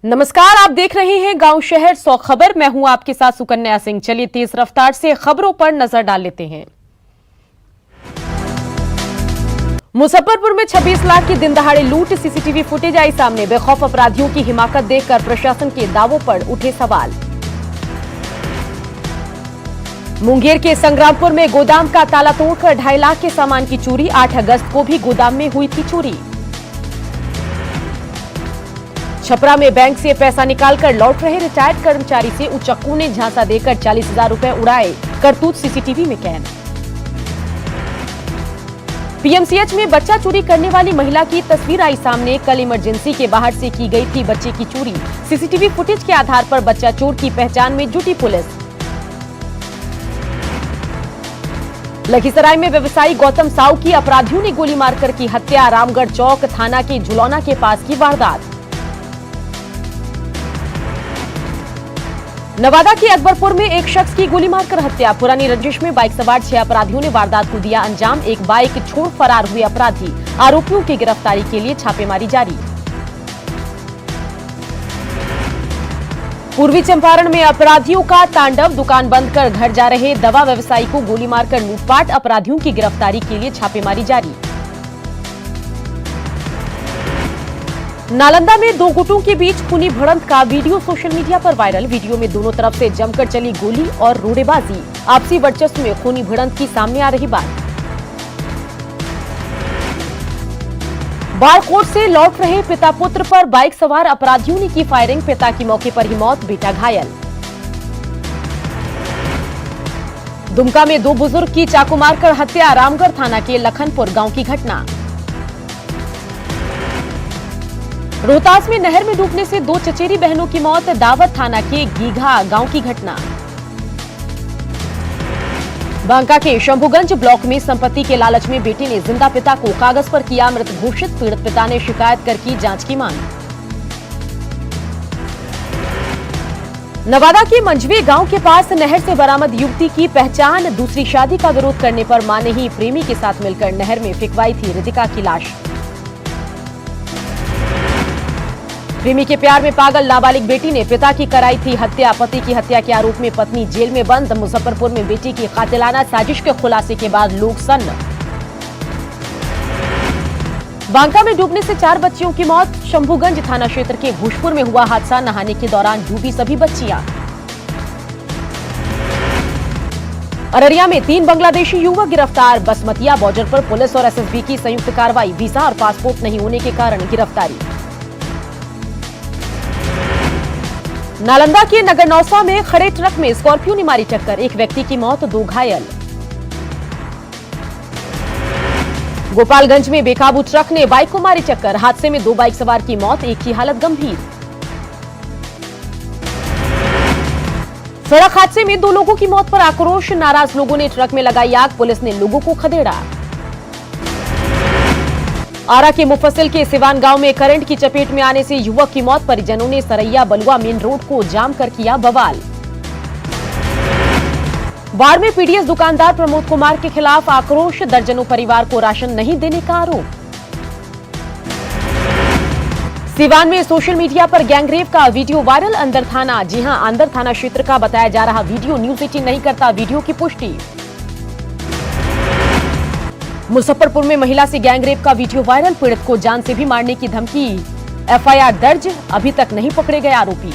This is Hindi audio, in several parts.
नमस्कार, आप देख रहे हैं गांव शहर 100 खबर। मैं हूं आपके साथ सुकन्या सिंह। चलिए तेज रफ्तार से खबरों पर नजर डाल लेते हैं। मुजफ्फरपुर में 26 लाख की दिन दहाड़े लूट, सीसीटीवी फुटेज आई सामने। बेखौफ अपराधियों की हिमाकत देखकर प्रशासन के दावों पर उठे सवाल। मुंगेर के संग्रामपुर में गोदाम का ताला तोड़कर 2.5 लाख के सामान की चोरी। 8 अगस्त को भी गोदाम में हुई थी चोरी। छपरा में बैंक से पैसा निकालकर लौट रहे रिटायर्ड कर्मचारी से उचक्कू ने झांसा देकर 40,000 रुपए उड़ाए। करतूत सीसीटीवी में कैद। पीएमसीएच में बच्चा चोरी करने वाली महिला की तस्वीर आई सामने। कल इमरजेंसी के बाहर से की गई थी बच्चे की चोरी। सीसीटीवी फुटेज के आधार पर बच्चा चोर की पहचान में जुटी पुलिस। लखीसराय में व्यवसायी गौतम साहू की अपराधियों ने गोली मारकर की हत्या। रामगढ़ चौक थाना के झुलौना के पास की वारदात। नवादा के अकबरपुर में एक शख्स की गोली मारकर हत्या। पुरानी रंजिश में बाइक सवार 6 अपराधियों ने वारदात को दिया अंजाम। एक बाइक छोड़ फरार हुए अपराधी। आरोपियों की गिरफ्तारी के लिए छापेमारी जारी। पूर्वी चंपारण में अपराधियों का तांडव। दुकान बंद कर घर जा रहे दवा व्यवसायी को गोली मारकर लूटपाट। अपराधियों की गिरफ्तारी के लिए छापेमारी जारी। नालंदा में 2 गुटों के बीच खूनी भिड़ंत का वीडियो सोशल मीडिया पर वायरल। वीडियो में दोनों तरफ से जमकर चली गोली और रोड़ेबाजी। आपसी वर्चस्व में खूनी भिड़ंत की सामने आ रही बात। बाड़कोट से लौट रहे पिता पुत्र पर बाइक सवार अपराधियों ने की फायरिंग। पिता की मौके पर ही मौत, बेटा घायल। दुमका में 2 बुजुर्ग की चाकू मारकर हत्या। रामगढ़ थाना के लखनपुर गांव की घटना। रोहतास में नहर में डूबने से 2 चचेरी बहनों की मौत। दावत थाना के गीघा गांव की घटना। बांका के शंभुगंज ब्लॉक में संपत्ति के लालच में बेटे ने जिंदा पिता को कागज पर किया मृत घोषित। पीड़ित पिता ने शिकायत कर की जांच की मांग। नवादा के मंझवे गांव के पास नहर से बरामद युवती की पहचान। दूसरी शादी का विरोध करने पर मां ने ही प्रेमी के साथ मिलकर नहर में फेंकवाई थी रितिका की लाश। प्रेमी के प्यार में पागल नाबालिग बेटी ने पिता की कराई थी हत्या। पति की हत्या के आरोप में पत्नी जेल में बंद। मुजफ्फरपुर में बेटी की कातिलाना साजिश के खुलासे के बाद लोग सन्न। बांका में डूबने से 4 बच्चियों की मौत। शंभुगंज थाना क्षेत्र के भूषपुर में हुआ हादसा। नहाने के दौरान डूबी सभी बच्चियां। अररिया में 3 बांग्लादेशी युवक गिरफ्तार। बसमतिया बॉर्डर पर पुलिस और एसएसबी की संयुक्त कार्रवाई। वीजा और पासपोर्ट नहीं होने के कारण गिरफ्तारी। नालंदा के नगरनौसा में खड़े ट्रक में स्कॉर्पियो ने मारी टक्कर। एक व्यक्ति की मौत, 2 घायल। गोपालगंज में बेकाबू ट्रक ने बाइक को मारी टक्कर। हादसे में 2 बाइक सवार की मौत, एक की हालत गंभीर। सड़क हादसे में 2 लोगों की मौत पर आक्रोश। नाराज लोगों ने ट्रक में लगाई आग। पुलिस ने लोगों को खदेड़ा। आरा के मुफस्सिल के सिवान गांव में करंट की चपेट में आने से युवक की मौत। परिजनों ने सरैया बलुआ मेन रोड को जाम कर किया बवाल। बाढ़ में पीडीएस दुकानदार प्रमोद कुमार के खिलाफ आक्रोश। दर्जनों परिवार को राशन नहीं देने का आरोप। सिवान में सोशल मीडिया पर गैंगरेप का वीडियो वायरल। अंदर थाना, जी हां, अंदर थाना क्षेत्र का बताया जा रहा वीडियो न्यूज 18 नहीं करता वीडियो की पुष्टि। मुजफ्फरपुर में महिला से गैंगरेप का वीडियो वायरल। पीड़ित को जान से भी मारने की धमकी। एफआईआर दर्ज, अभी तक नहीं पकड़े गए आरोपी।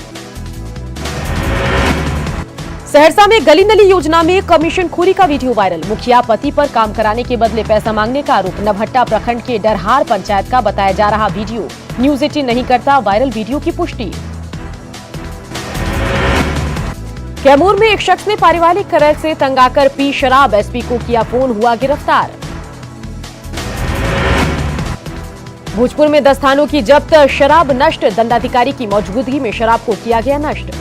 सहरसा में गली नली योजना में कमीशनखोरी का वीडियो वायरल। मुखिया पति पर काम कराने के बदले पैसा मांगने का आरोप। नवहट्टा प्रखंड के डरहार पंचायत का बताया जा रहा वीडियो न्यूज 18 नहीं करता वायरल वीडियो की पुष्टि। कैमूर में एक शख्स ने पारिवारिक कलह से तंग आकर पी शराब। एसपी को किया फोन, हुआ गिरफ्तार। भोजपुर में 10 थानों की जब्त शराब नष्ट। दंडाधिकारी की मौजूदगी में शराब को किया गया नष्ट।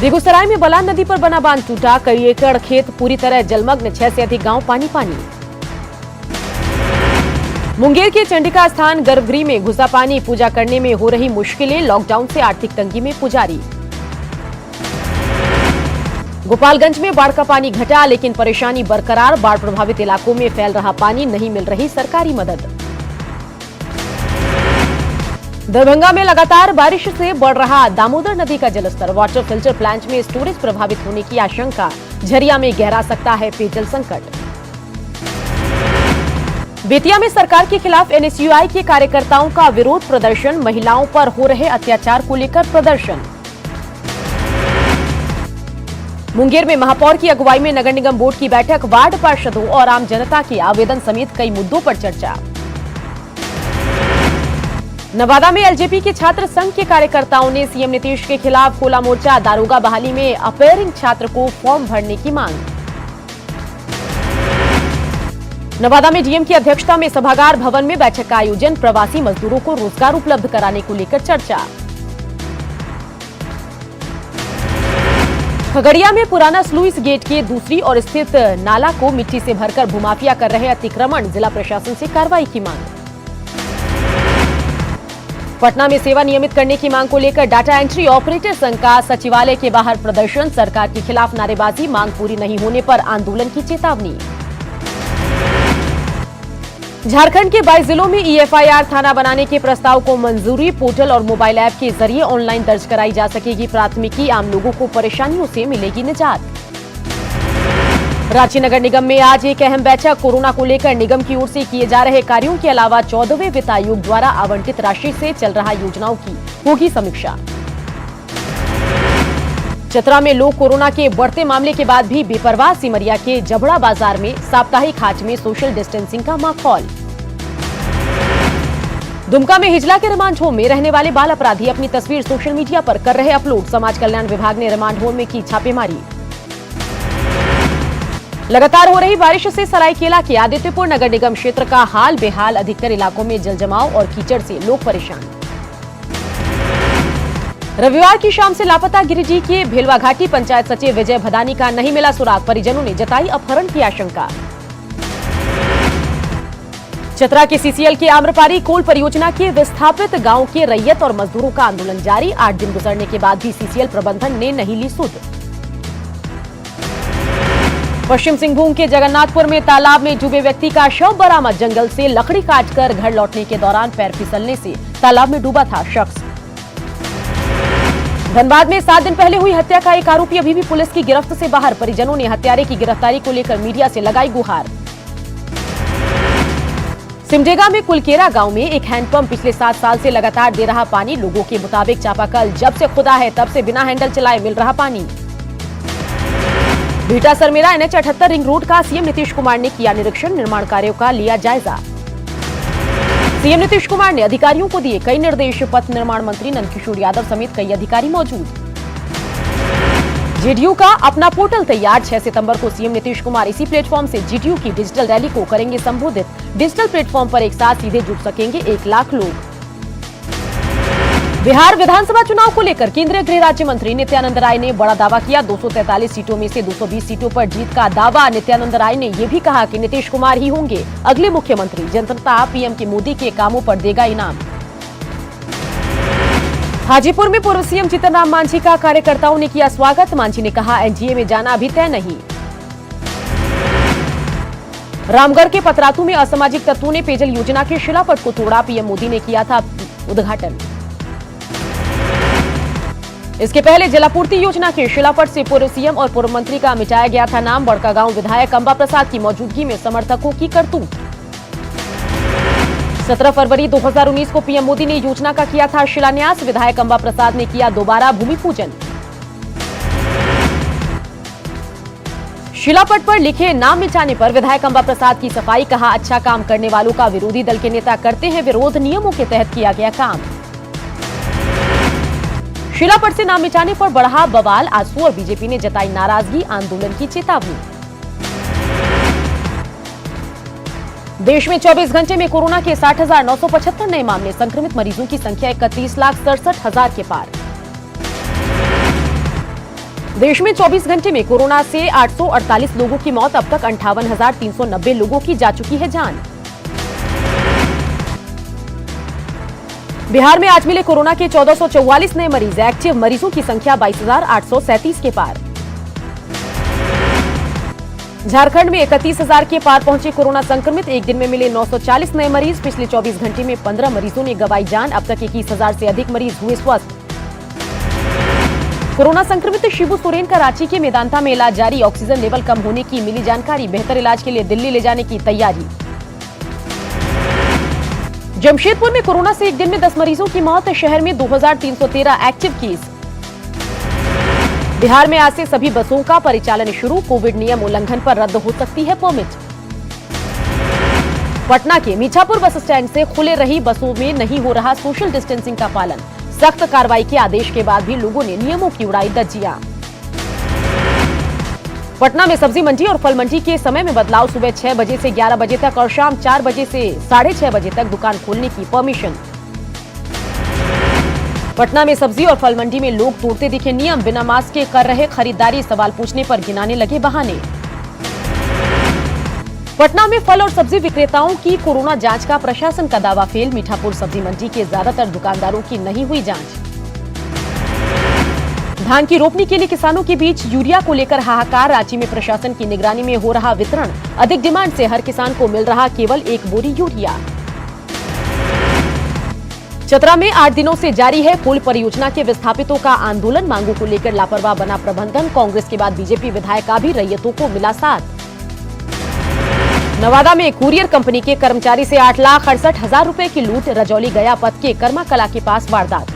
बेगूसराय में बलान नदी पर बना बांध टूटा। कई एकड़ खेत पूरी तरह जलमग्न। 6 से अधिक गांव पानी पानी। मुंगेर के चंडिका स्थान गर्भगृह में घुसा पानी। पूजा करने में हो रही मुश्किलें। लॉकडाउन से आर्थिक तंगी में पुजारी। गोपालगंज में बाढ़ का पानी घटा, लेकिन परेशानी बरकरार। बाढ़ प्रभावित इलाकों में फैल रहा पानी, नहीं मिल रही सरकारी मदद। दरभंगा में लगातार बारिश से बढ़ रहा दामोदर नदी का जलस्तर, वाटर फिल्टर प्लांट में स्टोरेज प्रभावित होने की आशंका, झरिया में गहरा सकता है पेयजल संकट। बेतिया में सरकार के खिलाफ एनएसयूआई के कार्यकर्ताओं का विरोध प्रदर्शन, महिलाओं पर हो रहे अत्याचार को लेकर प्रदर्शन। मुंगेर में महापौर की अगुवाई में नगर निगम बोर्ड की बैठक, वार्ड पार्षदों और आम जनता के आवेदन समेत कई मुद्दों पर चर्चा। नवादा में एलजेपी के छात्र संघ के कार्यकर्ताओं ने सीएम नीतीश के खिलाफ खोला मोर्चा, दारोगा बहाली में अपेयरिंग छात्र को फॉर्म भरने की मांग। नवादा में डीएम की अध्यक्षता में सभागार भवन में बैठक का आयोजन, प्रवासी मजदूरों को रोजगार उपलब्ध कराने को लेकर चर्चा। खगड़िया में पुराना स्लुइस गेट के दूसरी ओर स्थित नाला को मिट्टी से भरकर भूमाफिया कर रहे अतिक्रमण, जिला प्रशासन से कार्रवाई की मांग। पटना में सेवा नियमित करने की मांग को लेकर डाटा एंट्री ऑपरेटर संघ का सचिवालय के बाहर प्रदर्शन, सरकार के खिलाफ नारेबाजी, मांग पूरी नहीं होने पर आंदोलन की चेतावनी। झारखंड के 22 जिलों में ईएफआईआर थाना बनाने के प्रस्ताव को मंजूरी, पोर्टल और मोबाइल ऐप के जरिए ऑनलाइन दर्ज कराई जा सकेगी प्राथमिकी, आम लोगों को परेशानियों से मिलेगी निजात। रांची नगर निगम में आज एक अहम बैठक, कोरोना को लेकर निगम की ओर से किए जा रहे कार्यों के अलावा 14वें वित्त आयोग द्वारा आवंटित राशि से चल रहा योजनाओं की होगी समीक्षा। चतरा में लोग कोरोना के बढ़ते मामले के बाद भी बेपरवाह, सिमरिया के जबड़ा बाजार में साप्ताहिक हाट में सोशल डिस्टेंसिंग का माहौल। दुमका में हिजला के रिमांड होम में रहने वाले बाल अपराधी अपनी तस्वीर सोशल मीडिया पर कर रहे अपलोड, समाज कल्याण विभाग ने रिमांड होम में की छापेमारी। लगातार हो रही बारिश से सरायकेला के आदित्यपुर नगर निगम क्षेत्र का हाल बेहाल, अधिकतर इलाकों में जलजमाव और कीचड़ से लोग परेशान। रविवार की शाम से लापता गिरिडीह के भेलवाघाटी पंचायत सचिव विजय भदानी का नहीं मिला सुराग, परिजनों ने जताई अपहरण की आशंका। चतरा के सीसीएल के आम्रपारी कोल परियोजना के विस्थापित गांव के रैयत और मजदूरों का आंदोलन जारी, 8 दिन गुजरने के बाद भी सीसीएल प्रबंधन ने नहीं ली सुध। पश्चिम सिंहभूम के जगन्नाथपुर में तालाब में डूबे व्यक्ति का शव बरामद, जंगल से लकड़ी काटकर घर लौटने के दौरान पैर फिसलने से तालाब में डूबा था शख्स। धनबाद में 7 दिन पहले हुई हत्या का एक आरोपी अभी भी पुलिस की गिरफ्त से बाहर, परिजनों ने हत्यारे की गिरफ्तारी को लेकर मीडिया से लगाई गुहार। सिमडेगा में कुलकेरा गांव में एक हैंडपंप पिछले 7 साल से लगातार दे रहा पानी, लोगों के मुताबिक चापाकल जब से खुदा है तब से बिना हैंडल चलाए मिल रहा पानी। Beta Sarmera NH 78 ring road का सीएम नीतीश कुमार ने किया निरीक्षण, निर्माण कार्यों का लिया जायजा। सीएम नीतीश कुमार ने अधिकारियों को दिए कई निर्देश, पथ निर्माण मंत्री नंदकिशोर यादव समेत कई अधिकारी मौजूद। जेडीयू का अपना पोर्टल तैयार, 6 सितंबर को सीएम नीतीश कुमार इसी प्लेटफॉर्म से जेडीयू की डिजिटल रैली को करेंगे संबोधित। डिजिटल प्लेटफॉर्म पर एक साथ सीधे जुड़ सकेंगे 1 लाख लोग। बिहार विधानसभा चुनाव को लेकर केंद्रीय गृह राज्य मंत्री नित्यानंद राय ने बड़ा दावा किया, 243 सीटों में से 220 सीटों पर जीत का दावा। नित्यानंद राय ने यह भी कहा कि नीतीश कुमार ही होंगे अगले मुख्यमंत्री, जनता पीएम के मोदी के कामों पर देगा इनाम। हाजीपुर में पूर्व सीएम जीतन राम मांझी का कार्यकर्ताओं ने किया स्वागत, मांझी ने कहा एनडीए में जाना अभी तय नहीं। रामगढ़ के पतरातू में असामाजिक तत्वों ने पेयजल योजना के शिलापट को तोड़ा, पीएम मोदी ने किया था उद्घाटन। इसके पहले जलापूर्ति योजना के शिलापट से पूर्व सीएम और पूर्व मंत्री का मिटाया गया था नाम, बड़कागांव विधायक अंबा प्रसाद की मौजूदगी में समर्थकों की करतूत। 17 फरवरी 2019 को पीएम मोदी ने योजना का किया था शिलान्यास, विधायक अंबा प्रसाद ने किया दोबारा भूमि पूजन। शिलापट पर लिखे नाम मिटाने पर विधायक अंबा प्रसाद की सफाई, कहा अच्छा काम करने वालों का विरोधी दल के नेता करते हैं विरोध, नियमों के तहत किया गया काम। शिलापट से नाम मिटाने पर बढ़ा बवाल, आजसू और बीजेपी ने जताई नाराजगी, आंदोलन की चेतावनी। देश में 24 घंटे में कोरोना के 60,975 नए मामले, संक्रमित मरीजों की संख्या 31,67,000 के पार। देश में 24 घंटे में कोरोना से 848 लोगों की मौत, अब तक 58,390 लोगों की जा चुकी है जान। बिहार में आज मिले कोरोना के 1444 नए मरीज, एक्टिव मरीजों की संख्या 22,837 के पार। झारखंड में 31,000 के पार पहुंचे कोरोना संक्रमित। एक दिन में मिले 940 नए मरीज। पिछले 24 घंटे में 15 मरीजों ने गंवाई जान। अब तक 21,000 से अधिक मरीज हुए स्वस्थ। कोरोना संक्रमित शिबू सोरेन का रांची के मेदांता में इलाज जारी। ऑक्सीजन लेवल कम होने की मिली जानकारी। बेहतर इलाज के लिए दिल्ली ले जाने की तैयारी। जमशेदपुर में कोरोना से एक दिन में 10 मरीजों की मौत। शहर में 2313 एक्टिव केस। बिहार में आज से सभी बसों का परिचालन शुरू। कोविड नियम उल्लंघन पर रद्द हो सकती है परमिट। पटना के मीठापुर बस स्टैंड से खुले रही बसों में नहीं हो रहा सोशल डिस्टेंसिंग का पालन। सख्त कार्रवाई के आदेश के बाद भी लोगों ने नियमों की उड़ाई धज्जियां। पटना में सब्जी मंडी और फल मंडी के समय में बदलाव। सुबह 6 बजे से 11 बजे तक और शाम 4 बजे से 6:30 बजे तक दुकान खोलने की परमिशन। पटना में सब्जी और फल मंडी में लोग तोड़ते दिखे नियम। बिना मास्क के कर रहे खरीदारी। सवाल पूछने पर गिनाने लगे बहाने। पटना में फल और सब्जी विक्रेताओं की कोरोना जांच का प्रशासन का दावा फेल। मीठापुर सब्जी मंडी के ज्यादातर दुकानदारों की नहीं हुई जांच। धान की रोपनी के लिए किसानों के बीच यूरिया को लेकर हाहाकार। रांची में प्रशासन की निगरानी में हो रहा वितरण। अधिक डिमांड से हर किसान को मिल रहा केवल 1 बोरी यूरिया। चतरा में 8 दिनों से जारी है पुल परियोजना के विस्थापितों का आंदोलन। मांगों को लेकर लापरवाह बना प्रबंधन। कांग्रेस के बाद बीजेपी विधायक का भी रैयतों को मिला साथ। नवादा में कुरियर कंपनी के कर्मचारी से 8,68,000 रुपए की लूट। रजौली गया पथ के कर्मा कला के पास वारदात।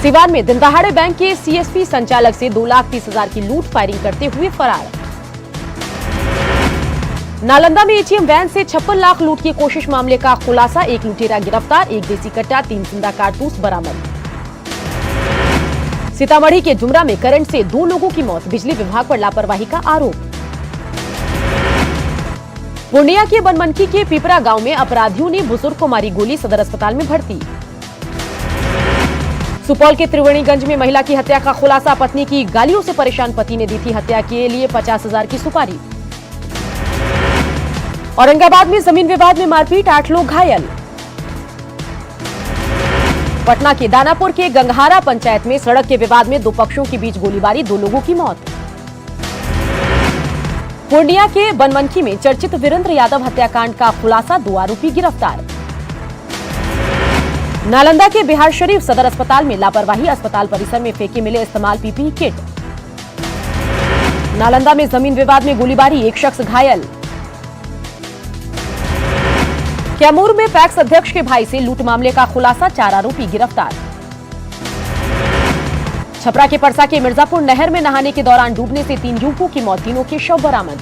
सिवान में दिनदहाड़े बैंक के सीएसपी संचालक से 2,30,000 की लूट। फायरिंग करते हुए फरार। नालंदा में एटीएम वैन से 56 लाख लूट की कोशिश। मामले का खुलासा। एक लुटेरा गिरफ्तार। 1 देसी कट्टा 3 जिंदा कारतूस बरामद। सीतामढ़ी के जुमरा में करंट से 2 लोगों की मौत। बिजली विभाग पर लापरवाही का आरोप। पूर्णिया के बनमनखी के पिपरा गांव में अपराधियों ने बुजुर्ग को मारी गोली। सदर अस्पताल में भर्ती। सुपौल के त्रिवेणीगंज में महिला की हत्या का खुलासा। पत्नी की गालियों से परेशान पति ने दी थी हत्या के लिए 50,000 की सुपारी। औरंगाबाद में जमीन विवाद में मारपीट। 8 लोग घायल। पटना के दानापुर के गंगहारा पंचायत में सड़क के विवाद में 2 पक्षों के बीच गोलीबारी। 2 लोगों की मौत। पूर्णिया के बनमनखी में चर्चित वीरेंद्र यादव हत्याकांड का खुलासा। 2 आरोपी गिरफ्तार। नालंदा के बिहार शरीफ सदर अस्पताल में लापरवाही। अस्पताल परिसर में फेंके मिले इस्तेमाल पीपीई किट। नालंदा में जमीन विवाद में गोलीबारी। 1 शख्स घायल। कैमूर में पैक्स अध्यक्ष के भाई से लूट मामले का खुलासा। 4 आरोपी गिरफ्तार। छपरा के परसा के मिर्जापुर नहर में नहाने के दौरान डूबने से 3 युवकों की मौत। तीनों के शव बरामद।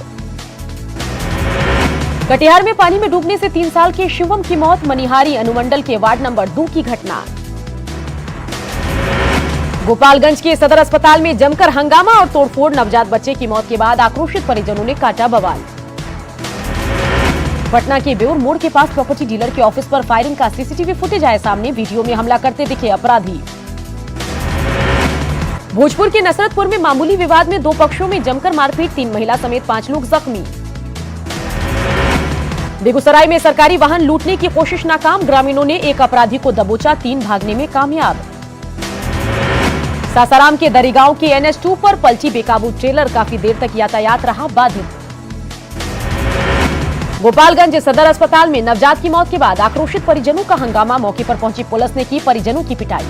कटिहार में पानी में डूबने से 3 साल के शिवम की मौत। मनिहारी अनुमंडल के वार्ड नंबर 2 की घटना। गोपालगंज के सदर अस्पताल में जमकर हंगामा और तोड़फोड़। नवजात बच्चे की मौत के बाद आक्रोशित परिजनों ने काटा बवाल। पटना के बेउर मोड़ के पास प्रॉपर्टी डीलर के ऑफिस पर फायरिंग का सीसीटीवी फुटेज आया सामने। वीडियो में हमला करते दिखे अपराधी। भोजपुर के नसरतपुर में मामूली विवाद में 2 पक्षों में जमकर मारपीट। 3 महिला समेत 5 लोग जख्मी। बेगूसराय में सरकारी वाहन लूटने की कोशिश नाकाम। ग्रामीणों ने एक अपराधी को दबोचा। 3 भागने में कामयाब। सासाराम के दरिगांव के NH2 पर पलटी बेकाबू ट्रेलर। काफी देर तक यातायात रहा बाधित। गोपालगंज सदर अस्पताल में नवजात की मौत के बाद आक्रोशित परिजनों का हंगामा। मौके पर पहुंची पुलिस ने की परिजनों की पिटाई।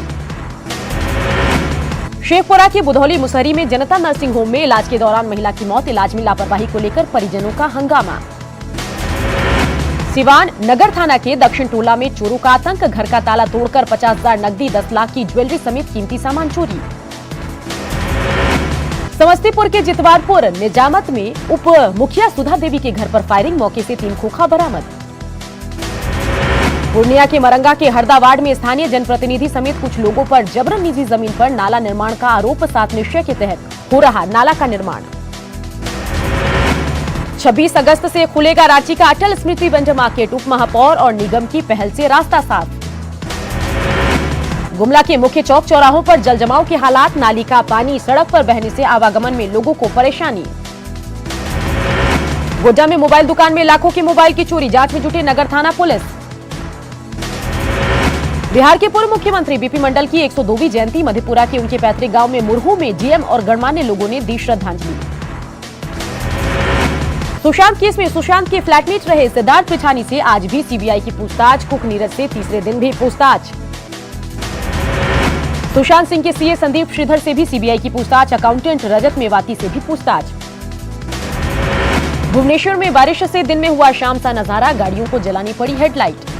शेखपुरा के बुधौली मुसहरी में जनता नर्सिंग होम में इलाज के दौरान महिला की मौत। इलाज में लापरवाही को लेकर परिजनों का हंगामा। सिवान नगर थाना के दक्षिण टोला में चोरों का आतंक। घर का ताला तोड़कर 50,000 नकदी 10 लाख की ज्वेलरी समेत कीमती सामान चोरी। समस्तीपुर के जितवारपुर निजामत में उप मुखिया सुधा देवी के घर पर फायरिंग। मौके से 3 खोखा बरामद। पूर्णिया के मरंगा के हरदा वार्ड में स्थानीय जनप्रतिनिधि समेत कुछ लोगों पर जबरन निजी जमीन पर नाला निर्माण का आरोप। 7 निश्चय के तहत हो रहा नाला का निर्माण। 26 अगस्त से खुलेगा रांची का अटल स्मृति वंडर मार्केट। उप महापौर और निगम की पहल से रास्ता साफ। गुमला के मुख्य चौक चौराहों पर जलजमाव के हालात। नाली का पानी सड़क पर बहने से आवागमन में लोगों को परेशानी। गोड्डा में मोबाइल दुकान में लाखों के मोबाइल की चोरी। जांच में जुटे नगर थाना पुलिस। बिहार के पूर्व मुख्यमंत्री बीपी मंडल की 102वीं जयंती। मधेपुरा के उनके पैतृक गांव में मुरहू में डीएम और गणमान्य लोगों ने दी श्रद्धांजलि। सुशांत केस में सुशांत के फ्लैटमेट रहे सिद्धार्थ पिछानी से आज भी सीबीआई की पूछताछ। कुक नीरज से तीसरे दिन भी पूछताछ। सुशांत सिंह के सीए संदीप श्रीधर से भी सीबीआई की पूछताछ। अकाउंटेंट रजत मेवाती से भी पूछताछ। भुवनेश्वर में बारिश से दिन में हुआ शाम सा नजारा, गाड़ियों को जलानी पड़ी हेडलाइट।